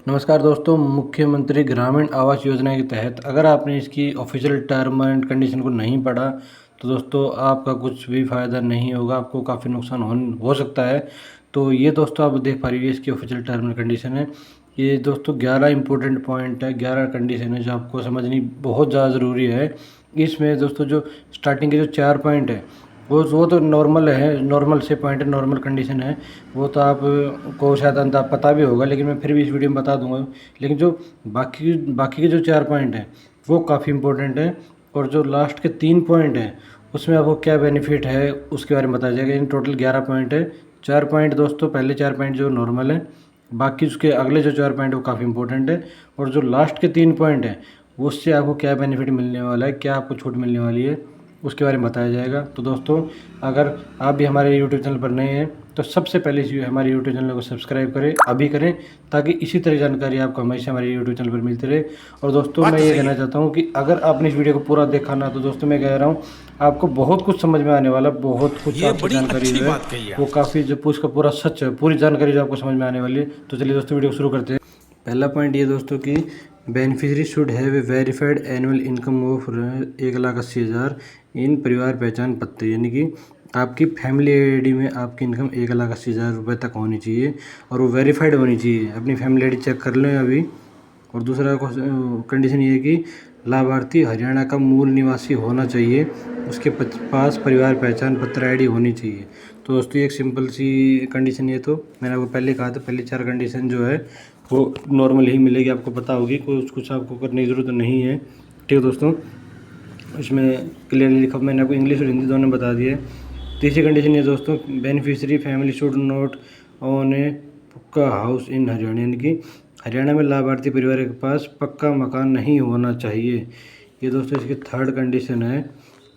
नमस्कार दोस्तों, मुख्यमंत्री ग्रामीण आवास योजना के तहत अगर आपने इसकी ऑफिशियल टर्म एंड कंडीशन को नहीं पढ़ा तो दोस्तों आपका कुछ भी फ़ायदा नहीं होगा, आपको काफ़ी नुकसान हो सकता है। तो ये दोस्तों आप देख पा रही है इसकी ऑफिशियल टर्म एंड कंडीशन है। ये दोस्तों 11 इंपॉर्टेंट पॉइंट है, 11 कंडीशन है जो आपको समझनी बहुत ज़्यादा ज़रूरी है। इसमें दोस्तों जो स्टार्टिंग के जो 4 पॉइंट है वो तो नॉर्मल है, नॉर्मल से पॉइंट है, नॉर्मल कंडीशन है। वो तो आप को शायद अंदा पता भी होगा, लेकिन मैं फिर भी इस वीडियो में बता दूंगा। लेकिन जो बाकी बाकी के जो 4 पॉइंट हैं वो काफ़ी इंपॉर्टेंट है। और जो लास्ट के 3 पॉइंट हैं उसमें आपको क्या बेनिफिट है उसके बारे में बताया जाएगा। इन टोटल 11 पॉइंट है। 4 पॉइंट दोस्तों, पहले 4 पॉइंट जो नॉर्मल है, बाकी उसके अगले जो 4 पॉइंट वो काफ़ी इंपॉर्टेंट है। और जो लास्ट के 3 पॉइंट हैं उससे आपको क्या बेनिफिट मिलने वाला है, क्या आपको छूट मिलने वाली है, उसके बारे में बताया जाएगा। तो दोस्तों अगर आप भी हमारे यूट्यूब चैनल पर नए हैं तो सबसे पहले हमारे यूट्यूब चैनल को सब्सक्राइब करें, अभी करें, ताकि इसी तरह जानकारी आपको हमेशा हमारे यूट्यूब चैनल पर मिलती रहे। और दोस्तों मैं ये कहना चाहता हूँ कि अगर आपने इस वीडियो को पूरा देखा ना, तो दोस्तों मैं कह रहा हूँ आपको बहुत कुछ समझ में आने वाला, बहुत कुछ आपको जानकारी जो है वो काफ़ी जो उसका पूरा सच है, पूरी जानकारी जो आपको समझ में आने वाली है। तो चलिए दोस्तों वीडियो शुरू करते हैं। पहला पॉइंट ये दोस्तों कि beneficiary should have a verified annual income of 1,80,000 इन परिवार पहचान पत्र, यानी कि आपकी फैमिली आईडी में आपकी इनकम 1,80,000 रुपये तक होनी चाहिए और वो वेरीफाइड होनी चाहिए। अपनी फैमिली आईडी चेक कर लें अभी। और दूसरा कंडीशन ये है कि लाभार्थी हरियाणा का मूल निवासी होना चाहिए, उसके पास परिवार पहचान पत्र आईडी होनी चाहिए। तो दोस्तों एक सिंपल सी कंडीशन, ये तो मैंने आपको पहले कहा था, पहले 4 कंडीशन जो है वो नॉर्मल ही मिलेगी, आपको पता होगी, कुछ आपको करने की ज़रूरत नहीं है। ठीक है दोस्तों, इसमें क्लियरली लिखा, मैंने आपको इंग्लिश और हिंदी दोनों बता दिया है। तीसरी कंडीशन ये दोस्तों, beneficiary family should not own a pucca house इन हरियाणा, यानी कि हरियाणा में लाभार्थी परिवार के पास पक्का मकान नहीं होना चाहिए। ये दोस्तों इसकी थर्ड कंडीशन है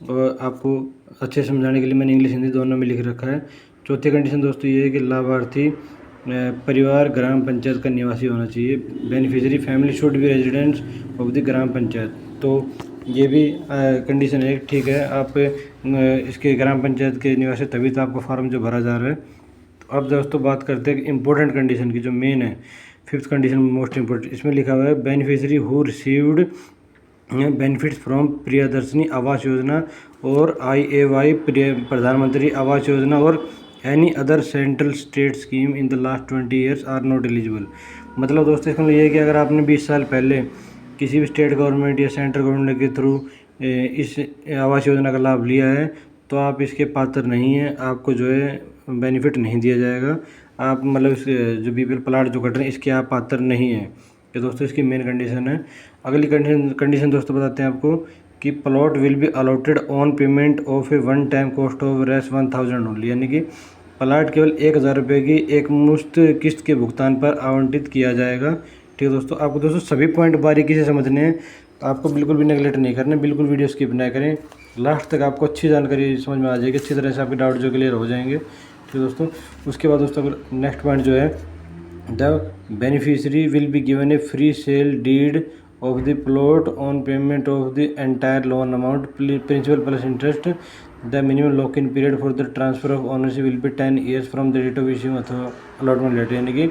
और आपको अच्छे समझाने के लिए मैंने इंग्लिश हिंदी दोनों में लिख रखा है। चौथी कंडीशन दोस्तों ये है कि लाभार्थी परिवार ग्राम पंचायत का निवासी होना चाहिए। Beneficiary family should be residents of the gram panchayat. तो ये भी कंडीशन है, ठीक है। आप इसके ग्राम पंचायत के निवासी, तभी तो आपको फॉर्म जो भरा जा रहा है। तो अब दोस्तों बात करते हैं इंपॉर्टेंट कंडीशन की, जो मेन है, फिफ्थ कंडीशन मोस्ट इंपॉर्टेंट। इसमें लिखा हुआ है beneficiary who received benefits from Priyadarshini Awas Yojana और IAY प्रधानमंत्री आवास योजना और any other central state scheme in the last 20 years are not eligible. मतलब दोस्तों इसका ये है कि अगर आपने 20 साल पहले किसी भी स्टेट गवर्नमेंट या सेंट्रल गवर्नमेंट के थ्रू इस आवास योजना का लाभ लिया है तो आप इसके पात्र नहीं हैं, आपको जो है बेनिफिट नहीं दिया जाएगा। आप मतलब इस जो BPL प्लाट जो कट रहे हैं इसके आप पात्र नहीं हैं। ये दोस्तों इसकी मेन कंडीशन है। अगली कंडीशन दोस्तों बताते हैं आपको कि plot will be allotted on payment of a one time cost of रेस 1,000 ओनली, यानी कि प्लाट केवल 1,000 रुपये की एक मुश्त किस्त के भुगतान पर आवंटित किया जाएगा। ठीक है दोस्तों, आपको दोस्तों सभी पॉइंट बारीकी से समझने हैं, आपको बिल्कुल भी नेगलेक्ट नहीं करना, बिल्कुल वीडियो स्किप ना करें, लास्ट तक आपको अच्छी जानकारी समझ में आ जाएगी, अच्छी तरह से आपके डाउट जो क्लियर हो जाएंगे। ठीक है दोस्तों, उसके बाद दोस्तों अगर नेक्स्ट पॉइंट जो है, the beneficiary will be given a free sale deed of the plot on payment of the entire loan amount principal plus interest. The minimum lock in period for the transfer of ownership will be 10 years from the date of issue अथवा allotment letter, यानी कि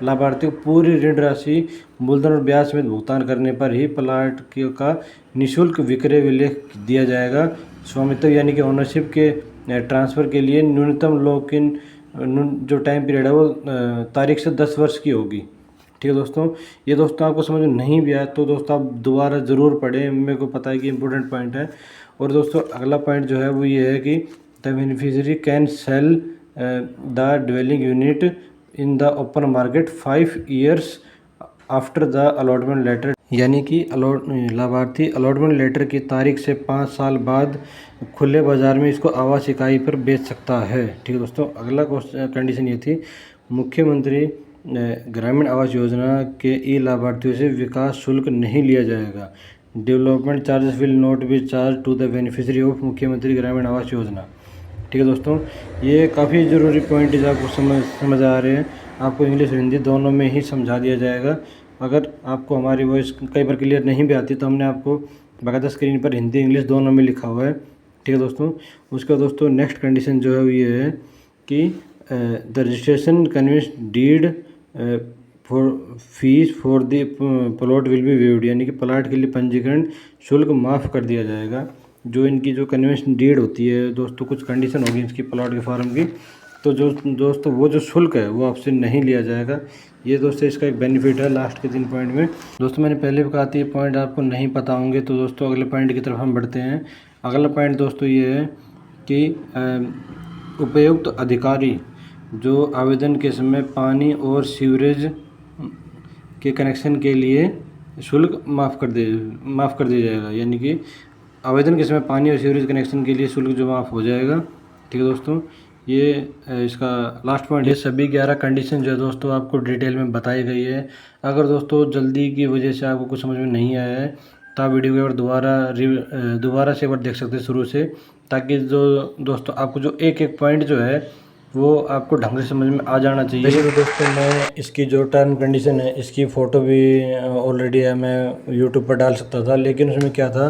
लाभार्थी को पूरी ऋण राशि मूलधन और ब्याज समेत भुगतान करने पर ही प्लाट का निःशुल्क विक्रय विलेख दिया जाएगा। स्वामित्व यानी कि ओनरशिप के ट्रांसफ़र के लिए न्यूनतम लॉक इन जो टाइम पीरियड है वो तारीख से 10 वर्ष की होगी। ठीक है दोस्तों, ये दोस्तों आपको समझ में नहीं भी आया तो दोस्तों आप दोबारा ज़रूर पढ़ें, मेरे को पता है कि इंपॉर्टेंट पॉइंट है। और दोस्तों अगला पॉइंट जो है वो ये है कि the beneficiary can sell the dwelling unit in the open market 5 years after the allotment letter, यानी कि लाभार्थी अलॉटमेंट लेटर की तारीख से 5 साल बाद खुले बाज़ार में इसको आवास इकाई पर बेच सकता है। ठीक है दोस्तों, अगला कंडीशन ये थी, मुख्यमंत्री ग्रामीण आवास योजना के ई लाभार्थियों से विकास शुल्क नहीं लिया जाएगा। Development charges will not be charge to the beneficiary of Mukhyamantri Gramin Awas Yojana. ठीक है दोस्तों, ये काफ़ी ज़रूरी पॉइंट है, आपको समझ आ रहे हैं, आपको इंग्लिश और हिंदी दोनों में ही समझा दिया जाएगा। अगर आपको हमारी वॉइस कई बार क्लियर नहीं भी आती तो हमने आपको बाकायदा स्क्रीन पर हिंदी इंग्लिश दोनों में लिखा हुआ है। ठीक है दोस्तों, उसका दोस्तों नेक्स्ट कंडीशन जो है ये है कि the registration conveyance deed fees for the plot will be waived, यानी कि प्लाट के लिए पंजीकरण शुल्क माफ़ कर दिया जाएगा। जो इनकी जो कन्वेंशन डीड होती है दोस्तों, कुछ कंडीशन होगी इसकी प्लॉट के फार्म की, तो जो दोस्तों वो जो शुल्क है वो आपसे नहीं लिया जाएगा। ये दोस्तों इसका एक बेनिफिट है लास्ट के 3 पॉइंट में। दोस्तों मैंने पहले भी कहा था ये पॉइंट आपको नहीं पता होंगे, तो दोस्तों अगले पॉइंट की तरफ हम बढ़ते हैं। अगला पॉइंट दोस्तों ये है कि उपयुक्त अधिकारी जो आवेदन के समय पानी और सीवरेज के कनेक्शन के लिए शुल्क माफ़ कर दिया जाएगा, यानी कि आवेदन के समय पानी और सीवरेज कनेक्शन के लिए शुल्क जो माफ़ हो जाएगा। ठीक है दोस्तों, ये इसका लास्ट पॉइंट। ये सभी 11 कंडीशन जो है दोस्तों आपको डिटेल में बताई गई है। अगर दोस्तों जल्दी की वजह से आपको कुछ समझ में नहीं आया है तो आप वीडियो को एक बार दोबारा से एक बार देख सकते हैं शुरू से, ताकि जो दोस्तों आपको जो एक एक पॉइंट जो है वो आपको ढंग से समझ में आ जाना चाहिए। वैसे तो दोस्तों मैं इसकी जो टर्म कंडीशन है इसकी फ़ोटो भी ऑलरेडी है, मैं यूट्यूब पर डाल सकता था, लेकिन उसमें क्या था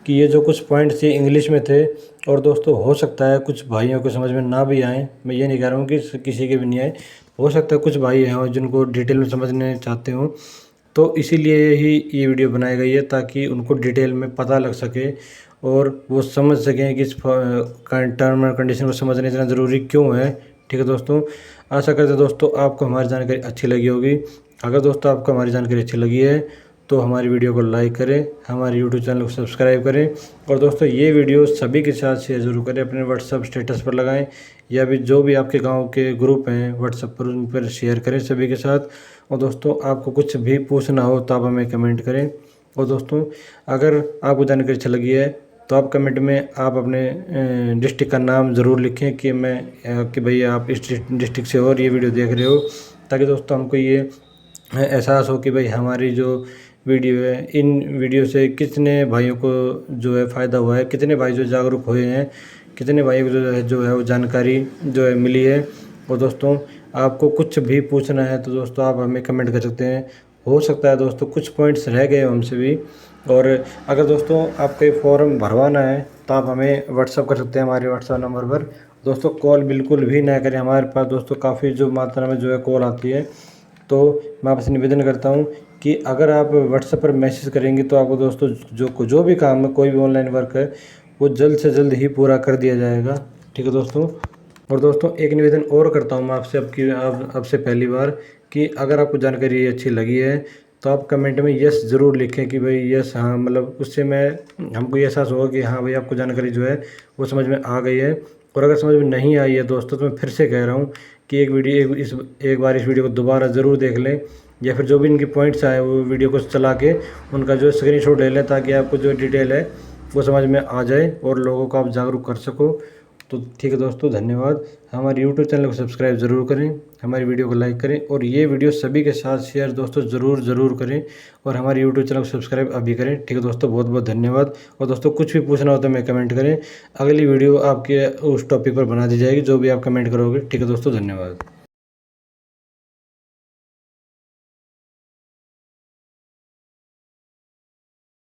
कि ये जो कुछ पॉइंट थे इंग्लिश में थे, और दोस्तों हो सकता है कुछ भाइयों को समझ में ना भी आए। मैं ये नहीं कह रहा हूँ कि किसी के भी नहीं आए, हो सकता है कुछ भाई हैं जिनको डिटेल में समझने चाहते हो, तो इसीलिए ही ये वीडियो बनाई गई है ताकि उनको डिटेल में पता लग सके और वो समझ सकें कि इस टर्म एंड कंडीशन को समझना इतना ज़रूरी क्यों है। ठीक है दोस्तों, आशा करते हैं दोस्तों आपको हमारी जानकारी अच्छी लगी होगी। अगर दोस्तों आपको हमारी जानकारी अच्छी लगी है तो हमारी वीडियो को लाइक करें, हमारे यूट्यूब चैनल को सब्सक्राइब करें, और दोस्तों ये वीडियो सभी के साथ शेयर ज़रूर करें, अपने व्हाट्सअप स्टेटस पर लगाएं, या भी जो भी आपके गांव के ग्रुप हैं व्हाट्सअप पर उन पर शेयर करें सभी के साथ। और दोस्तों आपको कुछ भी पूछना हो तो आप हमें कमेंट करें। और दोस्तों अगर आपको जानकारी अच्छी लगी है तो आप कमेंट में आप अपने डिस्ट्रिक्ट का नाम ज़रूर लिखें कि भैया आप इस डिस्ट्रिक्ट से और ये वीडियो देख रहे हो, ताकि दोस्तों हमको ये एहसास हो कि भाई हमारी जो वीडियो है इन वीडियो से कितने भाइयों को जो है फ़ायदा हुआ है, कितने भाई जो जागरूक हुए हैं, कितने भाइयों को जो है वो जानकारी जो है मिली है। और दोस्तों आपको कुछ भी पूछना है तो दोस्तों आप हमें कमेंट कर सकते हैं। हो सकता है दोस्तों कुछ पॉइंट्स रह गए हमसे भी, और अगर दोस्तों आपको फॉर्म भरवाना है तो आप हमें व्हाट्सअप कर सकते हैं हमारे व्हाट्सअप नंबर पर। दोस्तों कॉल बिल्कुल भी ना करें, हमारे पास दोस्तों काफ़ी जो मात्रा में जो है कॉल आती है, तो मैं आपसे निवेदन करता हूं कि अगर आप व्हाट्सएप पर मैसेज करेंगे तो आपको दोस्तों जो भी काम है, कोई भी ऑनलाइन वर्क है, वो जल्द से जल्द ही पूरा कर दिया जाएगा। ठीक है दोस्तों, और दोस्तों एक निवेदन और करता हूं मैं आपसे आपसे पहली बार कि अगर आपको जानकारी अच्छी लगी है तो आप कमेंट में यस ज़रूर लिखें कि भाई यस, हाँ, मतलब उससे हमको ये एहसास होगा कि हाँ भाई आपको जानकारी जो है वो समझ में आ गई है। और अगर समझ में नहीं आई है दोस्तों तो मैं फिर से कह रहा हूँ कि एक बार इस वीडियो को दोबारा ज़रूर देख लें, या फिर जो भी इनके पॉइंट्स आए वो वीडियो को चला के उनका जो स्क्रीनशॉट ले लें, ताकि आपको जो डिटेल है वो समझ में आ जाए और लोगों को आप जागरूक कर सको। तो ठीक है दोस्तों, धन्यवाद। हमारे यूट्यूब चैनल को सब्सक्राइब ज़रूर करें, हमारी वीडियो को लाइक करें, और ये वीडियो सभी के साथ शेयर दोस्तों ज़रूर करें, और हमारे यूट्यूब चैनल को सब्सक्राइब अभी करें। ठीक है दोस्तों, बहुत बहुत धन्यवाद। और दोस्तों कुछ भी पूछना हो तो हमें कमेंट करें, अगली वीडियो आपके उस टॉपिक पर बना दी जाएगी जो भी आप कमेंट करोगे। ठीक है दोस्तों, धन्यवाद।